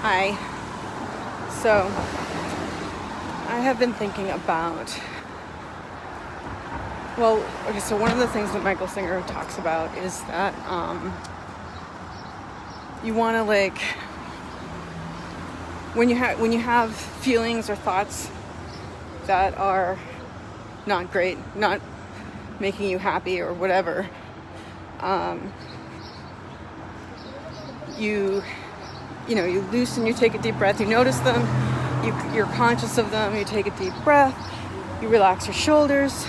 Hi. So, I have been thinking about, so one of the things that Michael Singer talks about is that you want to when you have feelings or thoughts that are not great, not making you happy or whatever, you loosen, you take a deep breath, you notice them, you're conscious of them, you take a deep breath, you relax your shoulders,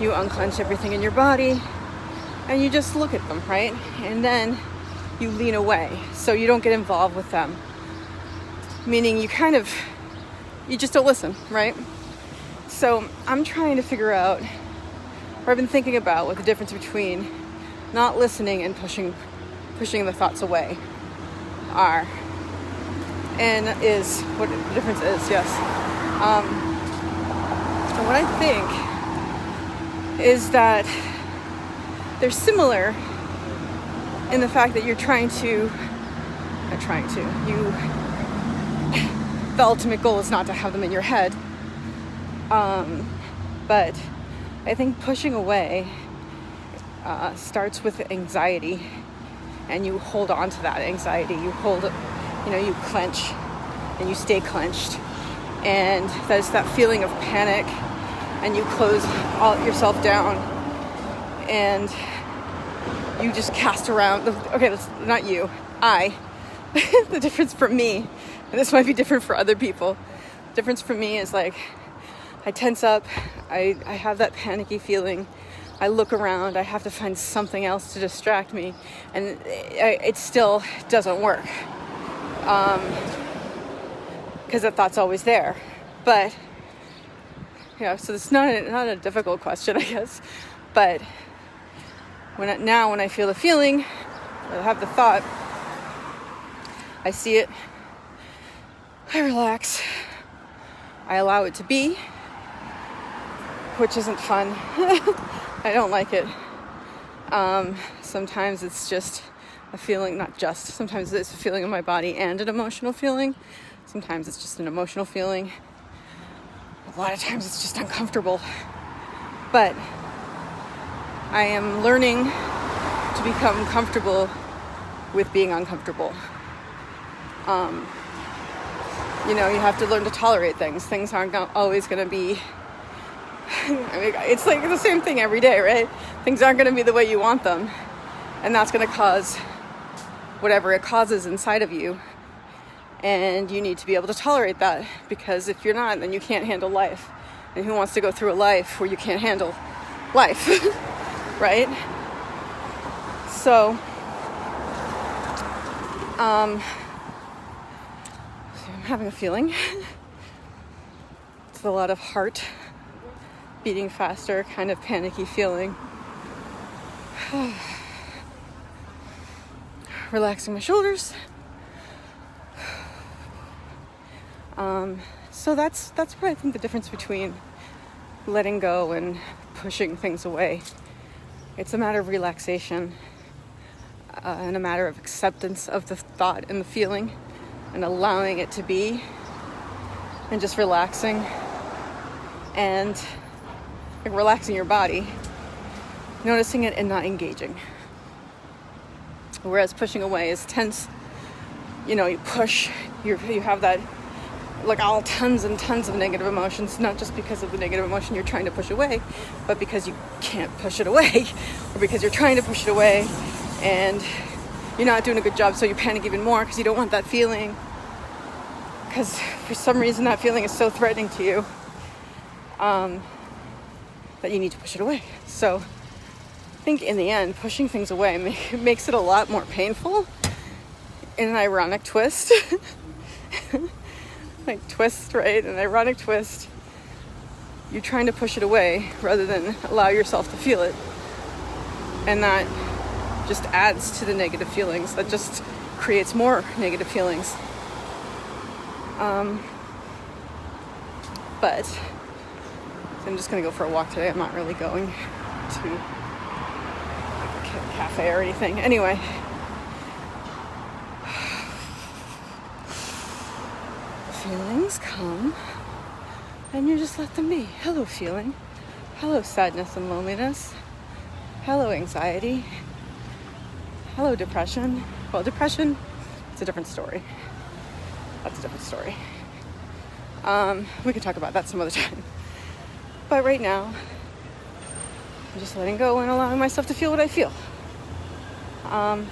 you unclench everything in your body, and you just look at them, right? And then you lean away so you don't get involved with them. Meaning you just don't listen, right? So I'm trying to figure out, or I've been thinking about what the difference between not listening and pushing the thoughts away are, and is what the difference is. Yes. And what I think is that they're similar in the fact that the ultimate goal is not to have them in your head. But I think pushing away starts with anxiety, and you hold on to that anxiety. You clench, and you stay clenched, and there's that feeling of panic, and you close yourself down, and you just cast around. Okay, that's not you. The difference for me, and this might be different for other people, the difference for me is like I tense up, I have that panicky feeling, I look around, I have to find something else to distract me, and it still doesn't work, because that thought's always there. But so it's not a difficult question, I guess. But when I feel the feeling, I have the thought, I see it, I relax, I allow it to be, which isn't fun. I don't like it. Sometimes it's just a feeling, sometimes it's a feeling in my body and an emotional feeling. Sometimes it's just an emotional feeling. A lot of times it's just uncomfortable. But I am learning to become comfortable with being uncomfortable. You have to learn to tolerate things. Things aren't always going to be... it's like the same thing every day, right? Things aren't going to be the way you want them. And that's going to cause whatever it causes inside of you. And you need to be able to tolerate that. Because if you're not, then you can't handle life. And who wants to go through a life where you can't handle life? Right? So, I'm having a feeling. It's a lot of heart beating faster, kind of panicky feeling. Relaxing my shoulders. So that's what I think the difference between letting go and pushing things away. It's a matter of relaxation, and a matter of acceptance of the thought and the feeling, and allowing it to be, and just relaxing, and relaxing your body, noticing it and not engaging. Whereas pushing away is tense. You push, you have that, all tons and tons of negative emotions, not just because of the negative emotion you're trying to push away, but because you can't push it away, or because you're trying to push it away and you're not doing a good job, so you panic even more because you don't want that feeling, because for some reason that feeling is so threatening to you that you need to push it away. So I think in the end, pushing things away makes it a lot more painful in an ironic twist. Like twist, right? An ironic twist. You're trying to push it away rather than allow yourself to feel it. And that just adds to the negative feelings. That just creates more negative feelings. But I'm just going to go for a walk today. I'm not really going to a cafe or anything. Anyway. feelings come and you just let them be. Hello, feeling. Hello, sadness and loneliness. Hello, anxiety. Hello, depression. Well, depression, it's a different story. That's a different story. We could talk about that some other time. But right now, I'm just letting go and allowing myself to feel what I feel. And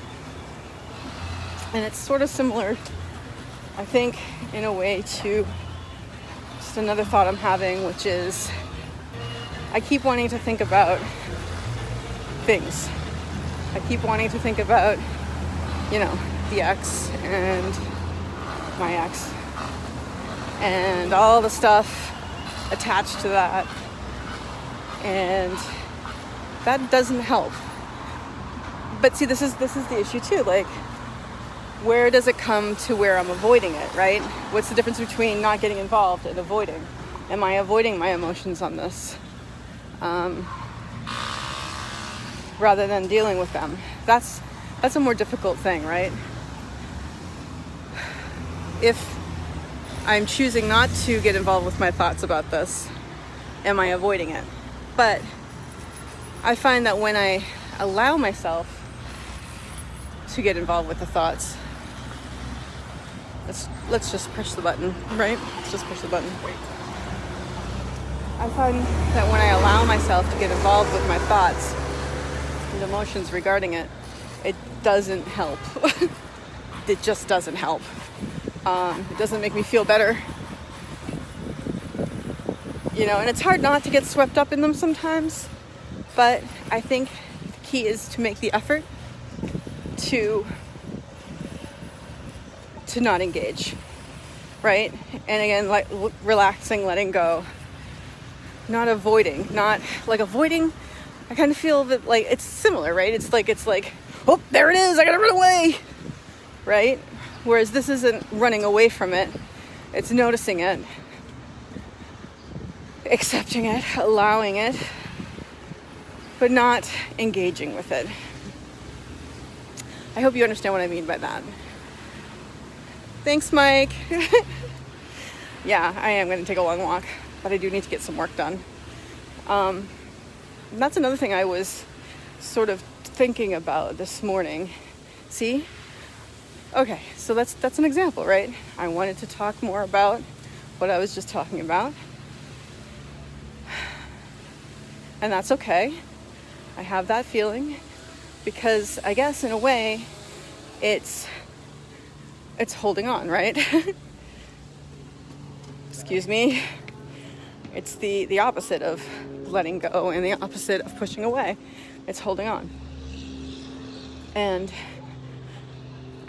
it's sort of similar, I think, in a way to just another thought I'm having, which is I keep wanting to think about things. I keep wanting to think about, the ex and my ex and all the stuff attached to that. And that doesn't help. But see, this is the issue too. Like, where does it come to where I'm avoiding it, right? What's the difference between not getting involved and avoiding? Am I avoiding my emotions on this? Rather than dealing with them. That's a more difficult thing, right? If I'm choosing not to get involved with my thoughts about this, am I avoiding it? But I find that when I allow myself to get involved with the thoughts, let's just push the button, right? Let's just push the button. I find that when I allow myself to get involved with my thoughts and emotions regarding it, it doesn't help. It just doesn't help. It doesn't make me feel better. And it's hard not to get swept up in them sometimes, but I think the key is to make the effort to not engage, right? And again, like relaxing, letting go, not avoiding, not like avoiding. I kind of feel that like it's similar, right? It's like, oh, there it is, I gotta run away, right? Whereas this isn't running away from it, it's noticing it, accepting it, allowing it, but not engaging with it. I hope you understand what I mean by that. Thanks, Mike. Yeah, I am going to take a long walk, but I do need to get some work done. And that's another thing I was sort of thinking about this morning. See? Okay, so that's an example, right? I wanted to talk more about what I was just talking about. And that's okay. I have that feeling because I guess in a way it's holding on, right? Excuse me. It's the opposite of letting go and the opposite of pushing away. It's holding on. And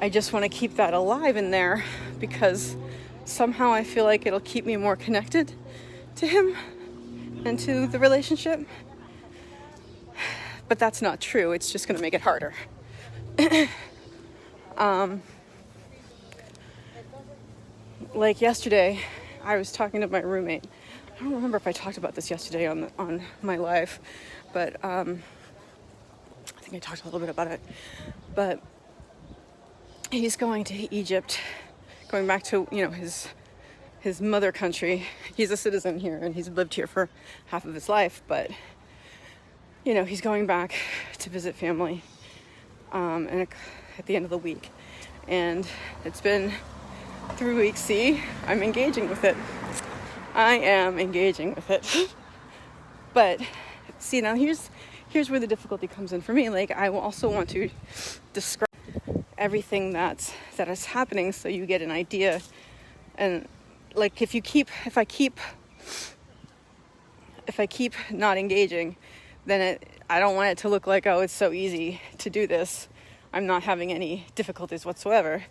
I just want to keep that alive in there because somehow I feel like it'll keep me more connected to him and to the relationship. But that's not true. It's just going to make it harder. Like yesterday, I was talking to my roommate. I don't remember if I talked about this yesterday on my live, but I think I talked a little bit about it. But he's going to Egypt, going back to his mother country. He's a citizen here, and he's lived here for half of his life. But he's going back to visit family, and at the end of the week, and it's been 3 weeks. See, I'm engaging with it. I am engaging with it. But see, now here's where the difficulty comes in for me. Like, I also want to describe everything that is happening so you get an idea. And like, if I keep not engaging, then I don't want it to look like, oh, it's so easy to do this. I'm not having any difficulties whatsoever.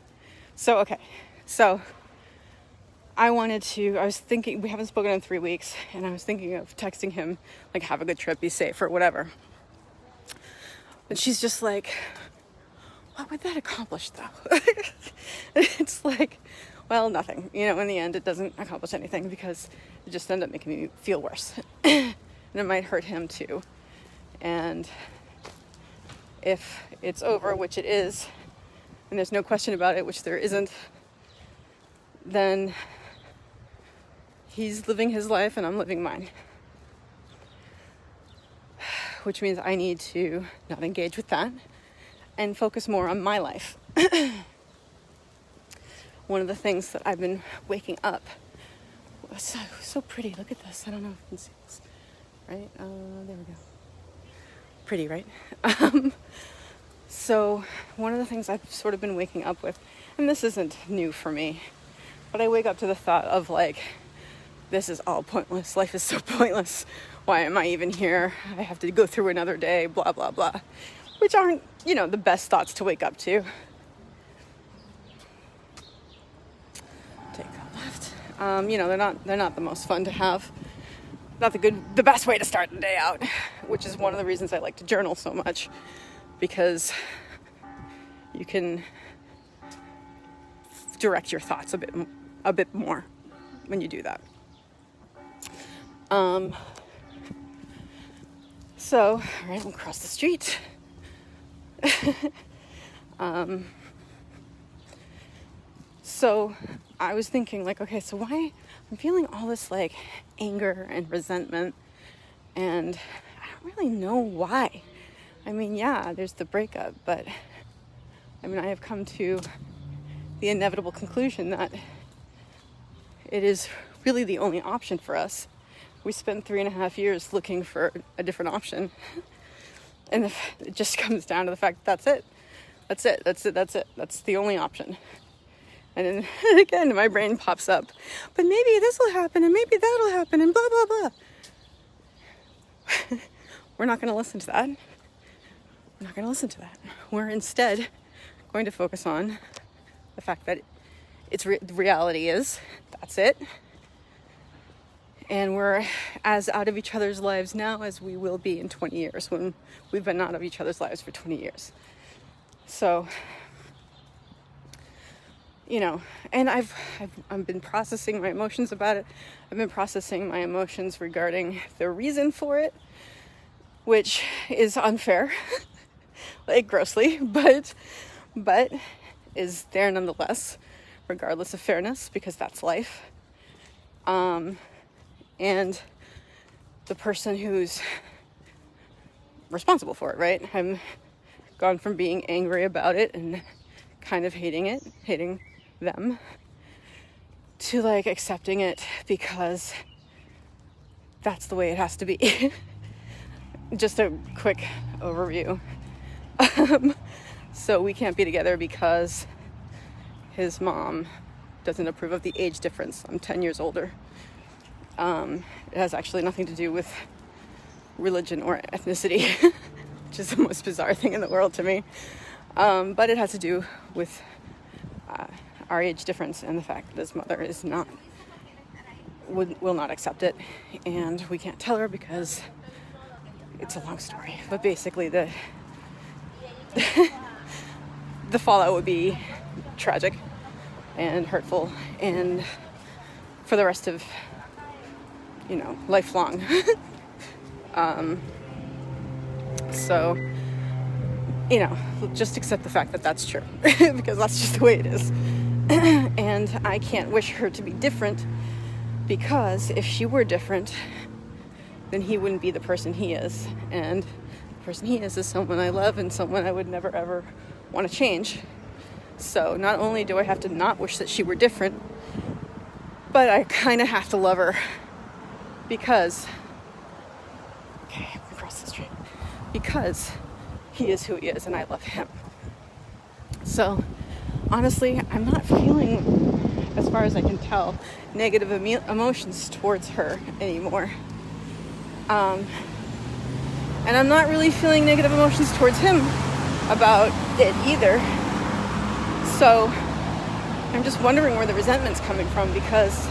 So, okay. So I was thinking, we haven't spoken in 3 weeks, and I was thinking of texting him, like, have a good trip, be safe, or whatever. But she's just like, what would that accomplish, though? It's like, well, nothing. In the end, it doesn't accomplish anything because it just ends up making me feel worse. And it might hurt him, too. And if it's over, which it is, and there's no question about it, which there isn't, then He's living his life and I'm living mine. Which means I need to not engage with that and focus more on my life. One of the things that I've been waking up, so pretty, look at this, I don't know if you can see this, right, there we go, pretty, right? So one of the things I've sort of been waking up with, and this isn't new for me, but I wake up to the thought of like, this is all pointless, life is so pointless, why am I even here, I have to go through another day, blah, blah, blah, which aren't, the best thoughts to wake up to. Take a left. They're not the most fun to have. Not the best way to start the day out, which is one of the reasons I like to journal so much, because you can direct your thoughts a bit more when you do that. So, all right, I'm across the street. So I was thinking like, okay, so why I'm feeling all this like anger and resentment, and I don't really know why. I mean, yeah, there's the breakup, but I mean, I have come to the inevitable conclusion that it is really the only option for us. We spent 3.5 years looking for a different option. And it just comes down to the fact that that's it. That's the only option. And then again, my brain pops up, but maybe this will happen, and maybe that'll happen, and blah, blah, blah. We're not going to listen to that. We're instead going to focus on the fact that the reality is, that's it. And we're as out of each other's lives now as we will be in 20 years, when we've been out of each other's lives for 20 years. So, and I've been processing my emotions about it. I've been processing my emotions regarding the reason for it, which is unfair, like grossly, but is there nonetheless, regardless of fairness, because that's life. And the person who's responsible for it, right? I'm gone from being angry about it and kind of hating them, to like accepting it because that's the way it has to be. Just a quick overview. So we can't be together because his mom doesn't approve of the age difference. I'm 10 years older. It has actually nothing to do with religion or ethnicity, which is the most bizarre thing in the world to me. But it has to do with our age difference and the fact that his mother will not accept it, and we can't tell her because it's a long story. But basically, the fallout would be tragic and hurtful, and for the rest of lifelong. So just accept the fact that that's true, because that's just the way it is. And I can't wish her to be different, because if she were different, then he wouldn't be the person he is. And the person he is someone I love and someone I would never ever want to change. So not only do I have to not wish that she were different, but I kind of have to love her, because across the street, because he is who he is and I love him. So honestly, I'm not feeling, as far as I can tell, negative emotions towards her anymore. And I'm not really feeling negative emotions towards him about it either. So I'm just wondering where the resentment's coming from, because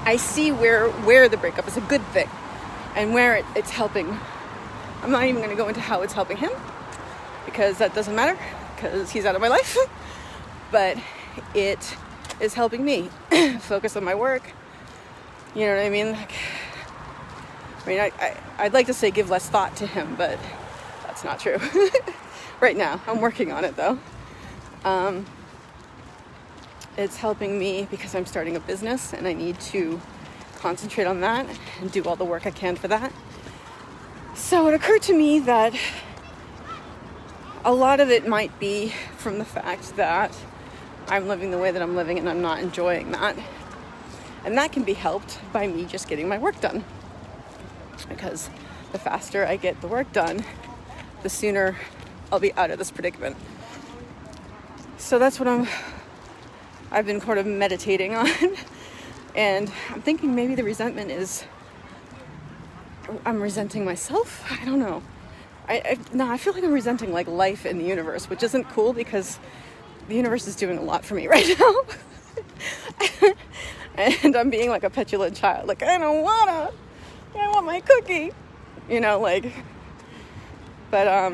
I see where the breakup is a good thing and where it's helping. I'm not even going to go into how it's helping him, because that doesn't matter, because he's out of my life. But it is helping me focus on my work. You know what I mean? I'd like to say give less thought to him, but that's not true. Right now, I'm working on it though. It's helping me because I'm starting a business and I need to concentrate on that and do all the work I can for that. So it occurred to me that a lot of it might be from the fact that I'm living the way that I'm living and I'm not enjoying that. And that can be helped by me just getting my work done. Because the faster I get the work done, the sooner I'll be out of this predicament. So that's what I've been kind of meditating on. And I'm thinking maybe the resentment is I'm resenting myself. I don't know. I feel like I'm resenting like life in the universe, which isn't cool because the universe is doing a lot for me right now. And I'm being like a petulant child. Like, I want my cookie. You know, like, but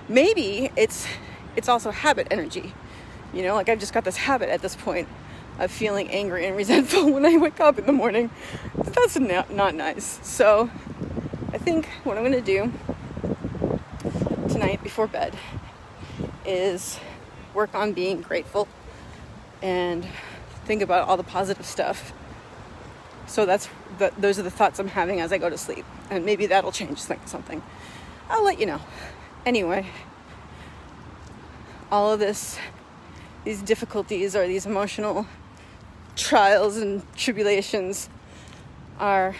maybe it's also habit energy. You know, like I've just got this habit at this point of feeling angry and resentful when I wake up in the morning. That's not nice. So I think what I'm going to do tonight before bed is work on being grateful and think about all the positive stuff. So those are the thoughts I'm having as I go to sleep. And maybe that'll change something. I'll let you know. Anyway, all of these difficulties or these emotional trials and tribulations are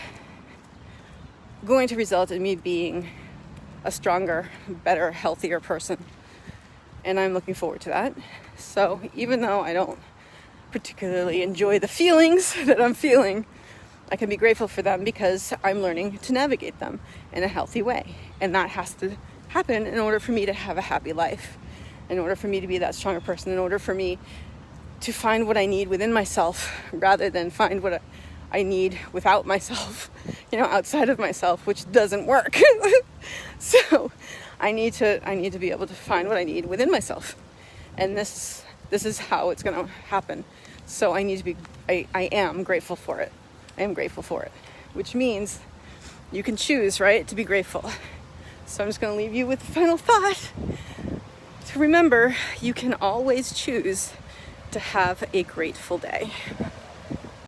going to result in me being a stronger, better, healthier person. And I'm looking forward to that. So even though I don't particularly enjoy the feelings that I'm feeling, I can be grateful for them because I'm learning to navigate them in a healthy way. And that has to happen in order for me to have a happy life, in order for me to be that stronger person, in order for me to find what I need within myself rather than find what I need without myself, outside of myself, which doesn't work. So I need to be able to find what I need within myself. And this is how it's going to happen. So I am grateful for it. I am grateful for it, which means you can choose, right, to be grateful. So I'm just going to leave you with the final thought to remember you can always choose to have a grateful day.